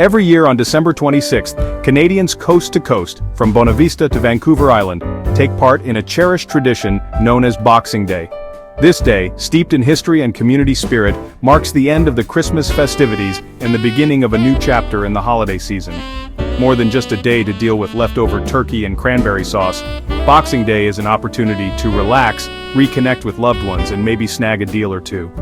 Every year on December 26th, Canadians coast to coast, from Bonavista to Vancouver Island, take part in a cherished tradition known as Boxing Day. This day, steeped in history and community spirit, marks the end of the Christmas festivities and the beginning of a new chapter in the holiday season. More than just a day to deal with leftover turkey and cranberry sauce, Boxing Day is an opportunity to relax, reconnect with loved ones, and maybe snag a deal or two.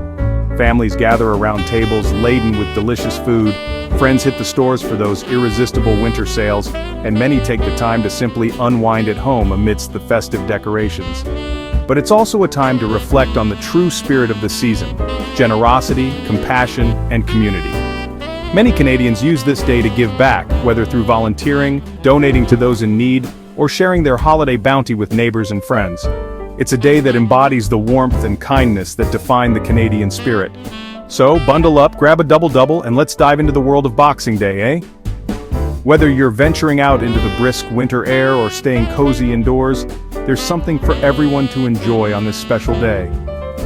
Families gather around tables laden with delicious food, friends hit the stores for those irresistible winter sales, and many take the time to simply unwind at home amidst the festive decorations. But it's also a time to reflect on the true spirit of the season: generosity, compassion, and community. Many Canadians use this day to give back, whether through volunteering, donating to those in need, or sharing their holiday bounty with neighbors and friends. It's a day that embodies the warmth and kindness that define the Canadian spirit. So, bundle up, grab a double-double, and let's dive into the world of Boxing Day, eh? Whether you're venturing out into the brisk winter air or staying cozy indoors, there's something for everyone to enjoy on this special day.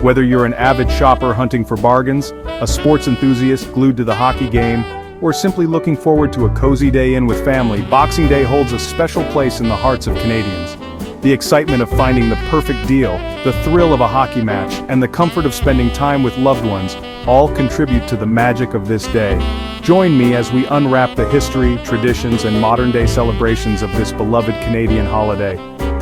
Whether you're an avid shopper hunting for bargains, a sports enthusiast glued to the hockey game, or simply looking forward to a cozy day in with family, Boxing Day holds a special place in the hearts of Canadians. The excitement of finding the perfect deal, the thrill of a hockey match, and the comfort of spending time with loved ones all contribute to the magic of this day. Join me as we unwrap the history, traditions, and modern-day celebrations of this beloved Canadian holiday.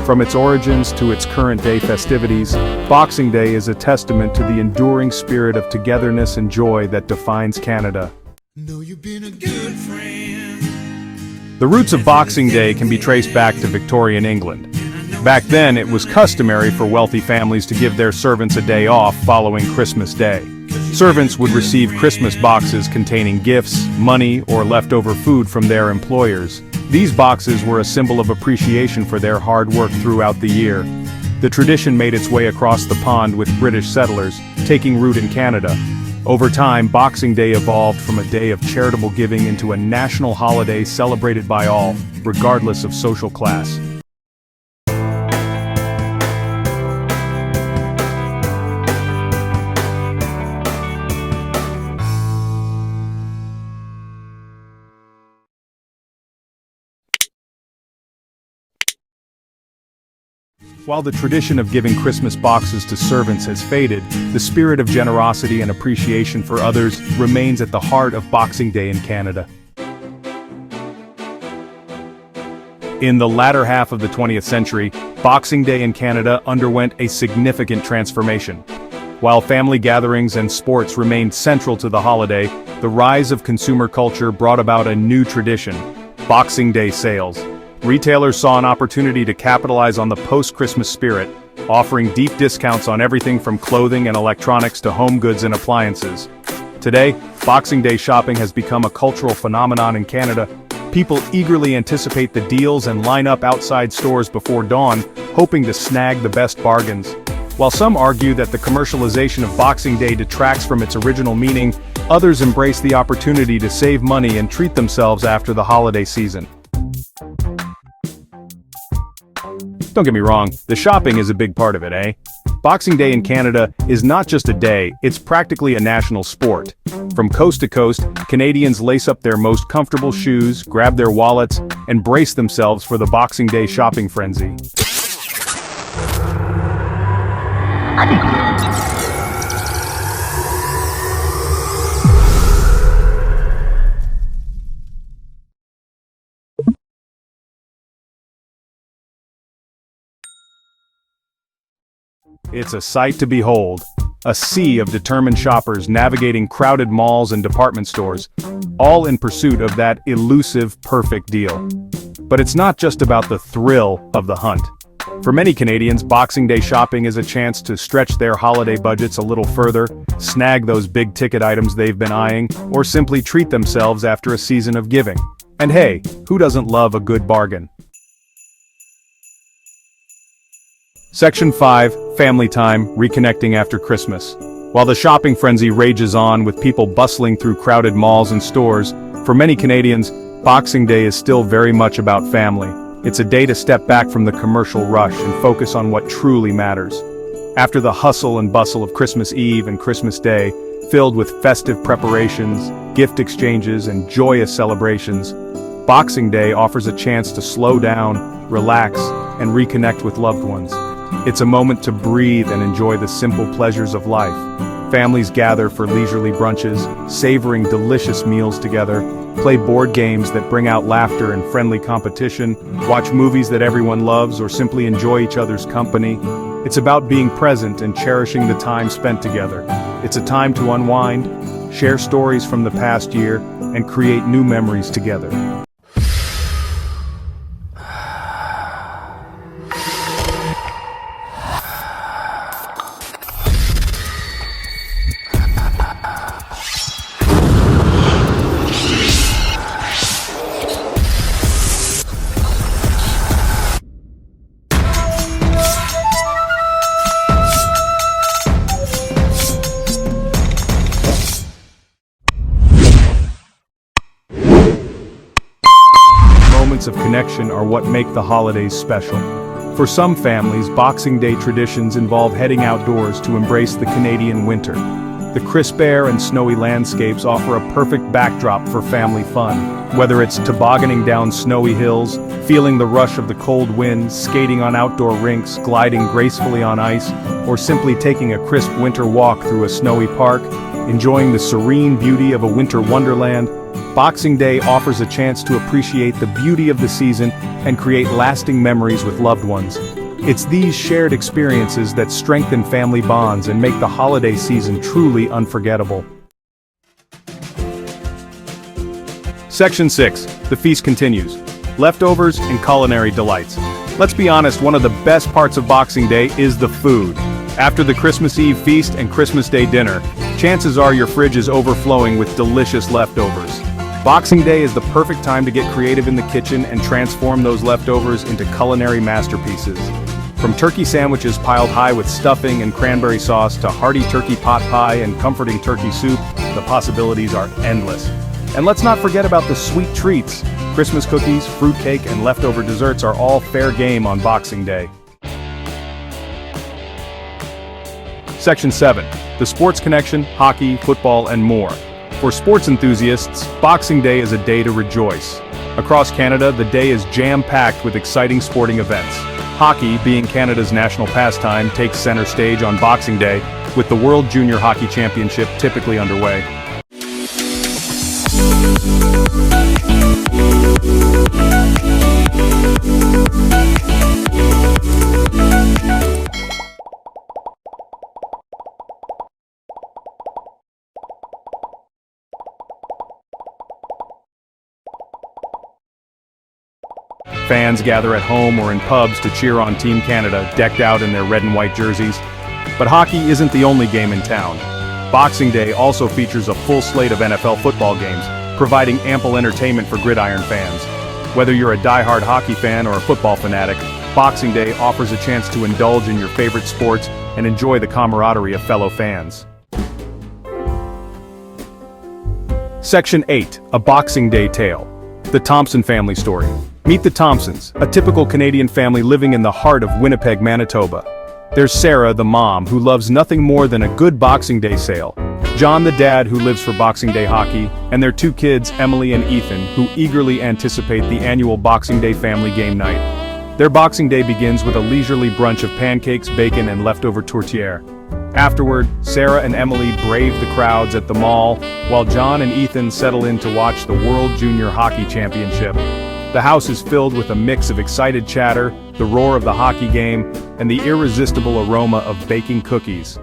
From its origins to its current-day festivities, Boxing Day is a testament to the enduring spirit of togetherness and joy that defines Canada. Know you've been a good friend. The roots of Boxing Day can be traced back to Victorian England. Back then, it was customary for wealthy families to give their servants a day off following Christmas Day. Servants would receive Christmas boxes containing gifts, money, or leftover food from their employers. These boxes were a symbol of appreciation for their hard work throughout the year. The tradition made its way across the pond with British settlers, taking root in Canada. Over time, Boxing Day evolved from a day of charitable giving into a national holiday celebrated by all, regardless of social class. While the tradition of giving Christmas boxes to servants has faded, the spirit of generosity and appreciation for others remains at the heart of Boxing Day in Canada. In the latter half of the 20th century, Boxing Day in Canada underwent a significant transformation. While family gatherings and sports remained central to the holiday, the rise of consumer culture brought about a new tradition: Boxing Day sales. Retailers saw an opportunity to capitalize on the post-Christmas spirit, offering deep discounts on everything from clothing and electronics to home goods and appliances. Today, Boxing Day shopping has become a cultural phenomenon in Canada. People eagerly anticipate the deals and line up outside stores before dawn, hoping to snag the best bargains. While some argue that the commercialization of Boxing Day detracts from its original meaning, others embrace the opportunity to save money and treat themselves after the holiday season. Don't get me wrong, the shopping is a big part of it, eh? Boxing Day in Canada is not just a day, it's practically a national sport. From coast to coast, Canadians lace up their most comfortable shoes, grab their wallets, and brace themselves for the Boxing Day shopping frenzy. It's a sight to behold. A sea of determined shoppers navigating crowded malls and department stores, all in pursuit of that elusive perfect deal. But it's not just about the thrill of the hunt. For many Canadians, Boxing Day shopping is a chance to stretch their holiday budgets a little further, snag those big-ticket items they've been eyeing, or simply treat themselves after a season of giving. And hey, who doesn't love a good bargain? Section 5, Family Time, Reconnecting After Christmas. While the shopping frenzy rages on with people bustling through crowded malls and stores, for many Canadians, Boxing Day is still very much about family. It's a day to step back from the commercial rush and focus on what truly matters. After the hustle and bustle of Christmas Eve and Christmas Day, filled with festive preparations, gift exchanges, and joyous celebrations. Boxing Day offers a chance to slow down, relax, and reconnect with loved ones. It's a moment to breathe and enjoy the simple pleasures of life. Families gather for leisurely brunches, savoring delicious meals together, play board games that bring out laughter and friendly competition, watch movies that everyone loves, or simply enjoy each other's company. It's about being present and cherishing the time spent together. It's a time to unwind, share stories from the past year, and create new memories together. Moments of connection are what make the holidays special. For some families, Boxing Day traditions involve heading outdoors to embrace the Canadian winter. The crisp air and snowy landscapes offer a perfect backdrop for family fun. Whether it's tobogganing down snowy hills, feeling the rush of the cold wind, skating on outdoor rinks, gliding gracefully on ice, or simply taking a crisp winter walk through a snowy park, enjoying the serene beauty of a winter wonderland, Boxing Day offers a chance to appreciate the beauty of the season and create lasting memories with loved ones. It's these shared experiences that strengthen family bonds and make the holiday season truly unforgettable. Section 6. The feast continues. Leftovers and culinary delights. Let's be honest, one of the best parts of Boxing Day is the food. After the Christmas Eve feast and Christmas Day dinner, chances are your fridge is overflowing with delicious leftovers. Boxing Day is the perfect time to get creative in the kitchen and transform those leftovers into culinary masterpieces. From turkey sandwiches piled high with stuffing and cranberry sauce to hearty turkey pot pie and comforting turkey soup, the possibilities are endless. And let's not forget about the sweet treats. Christmas cookies, fruitcake, and leftover desserts are all fair game on Boxing Day. Section 7. The sports connection, hockey, football, and more. For sports enthusiasts, Boxing Day is a day to rejoice. Across Canada, the day is jam-packed with exciting sporting events. Hockey, being Canada's national pastime, takes center stage on Boxing Day, with the World Junior Hockey Championship typically underway. Fans gather at home or in pubs to cheer on Team Canada, decked out in their red and white jerseys. But hockey isn't the only game in town. Boxing Day also features a full slate of NFL football games, providing ample entertainment for gridiron fans. Whether you're a die-hard hockey fan or a football fanatic, Boxing Day offers a chance to indulge in your favorite sports and enjoy the camaraderie of fellow fans. Section 8. A Boxing Day Tale. The Thompson family story. Meet the Thompsons, a typical Canadian family living in the heart of Winnipeg, Manitoba. There's Sarah, the mom, who loves nothing more than a good Boxing Day sale, John, the dad, who lives for Boxing Day hockey, and their two kids, Emily and Ethan, who eagerly anticipate the annual Boxing Day family game night. Their Boxing Day begins with a leisurely brunch of pancakes, bacon, and leftover tourtière. Afterward, Sarah and Emily brave the crowds at the mall, while John and Ethan settle in to watch the World Junior Hockey Championship. The house is filled with a mix of excited chatter, the roar of the hockey game, and the irresistible aroma of baking cookies.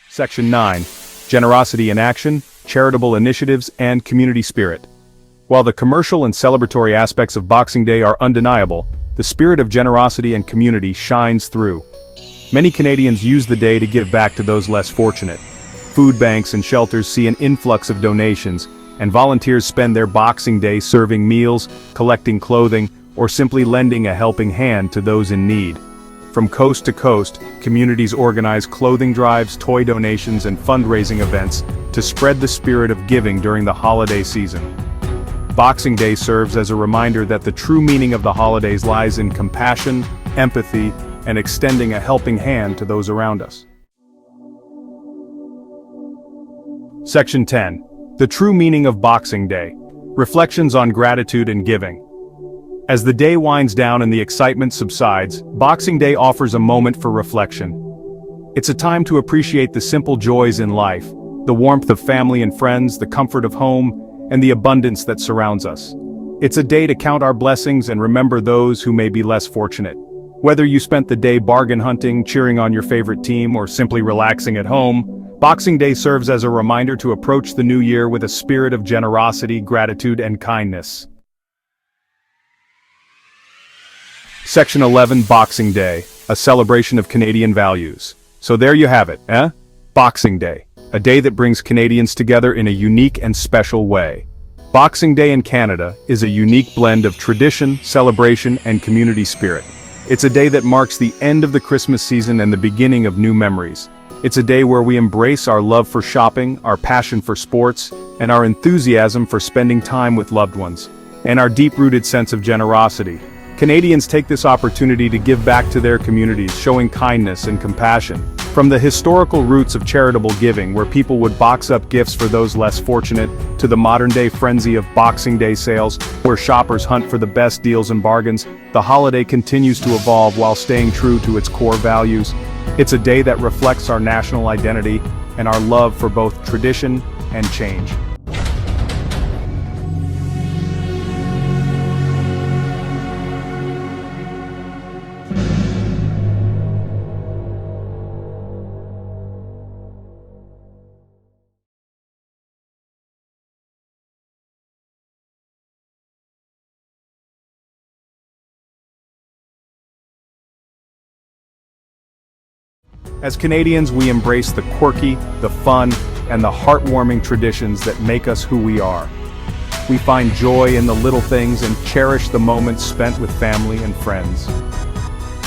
Section 9. Generosity in action, charitable initiatives, and community spirit. While the commercial and celebratory aspects of Boxing Day are undeniable, the spirit of generosity and community shines through. Many Canadians use the day to give back to those less fortunate. Food banks and shelters see an influx of donations, and volunteers spend their Boxing Day serving meals, collecting clothing, or simply lending a helping hand to those in need. From coast to coast, communities organize clothing drives, toy donations, and fundraising events to spread the spirit of giving during the holiday season. Boxing Day serves as a reminder that the true meaning of the holidays lies in compassion, empathy, and extending a helping hand to those around us. Section 10. The true meaning of Boxing Day. Reflections on gratitude and giving. As the day winds down and the excitement subsides, Boxing Day offers a moment for reflection. It's a time to appreciate the simple joys in life, the warmth of family and friends, the comfort of home, and the abundance that surrounds us. It's a day to count our blessings and remember those who may be less fortunate. Whether you spent the day bargain hunting, cheering on your favorite team, or simply relaxing at home, Boxing Day serves as a reminder to approach the new year with a spirit of generosity, gratitude, and kindness. Section 11. Boxing Day, a celebration of Canadian values. So there you have it, Boxing Day, a day that brings Canadians together in a unique and special way. Boxing Day in Canada is a unique blend of tradition, celebration, and community spirit. It's a day that marks the end of the Christmas season and the beginning of new memories. It's a day where we embrace our love for shopping, our passion for sports, and our enthusiasm for spending time with loved ones, and our deep-rooted sense of generosity. Canadians take this opportunity to give back to their communities, showing kindness and compassion. From the historical roots of charitable giving, where people would box up gifts for those less fortunate, to the modern-day frenzy of Boxing Day sales, where shoppers hunt for the best deals and bargains, the holiday continues to evolve while staying true to its core values. It's a day that reflects our national identity and our love for both tradition and change. As Canadians, we embrace the quirky, the fun, and the heartwarming traditions that make us who we are. We find joy in the little things and cherish the moments spent with family and friends.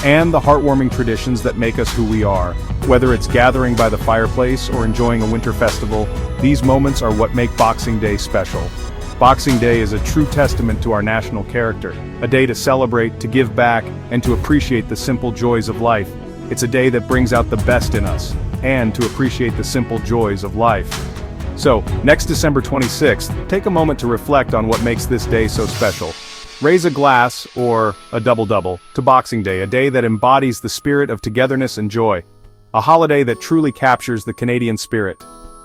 And the heartwarming traditions that make us who we are. Whether it's gathering by the fireplace or enjoying a winter festival, these moments are what make Boxing Day special. Boxing Day is a true testament to our national character, a day to celebrate, to give back, and to appreciate the simple joys of life. It's a day that brings out the best in us, and to appreciate the simple joys of life. So, next December 26th, take a moment to reflect on what makes this day so special. Raise a glass, or a double-double, to Boxing Day, a day that embodies the spirit of togetherness and joy. A holiday that truly captures the Canadian spirit.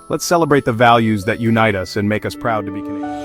Let's celebrate the values that unite us and make us proud to be Canadian.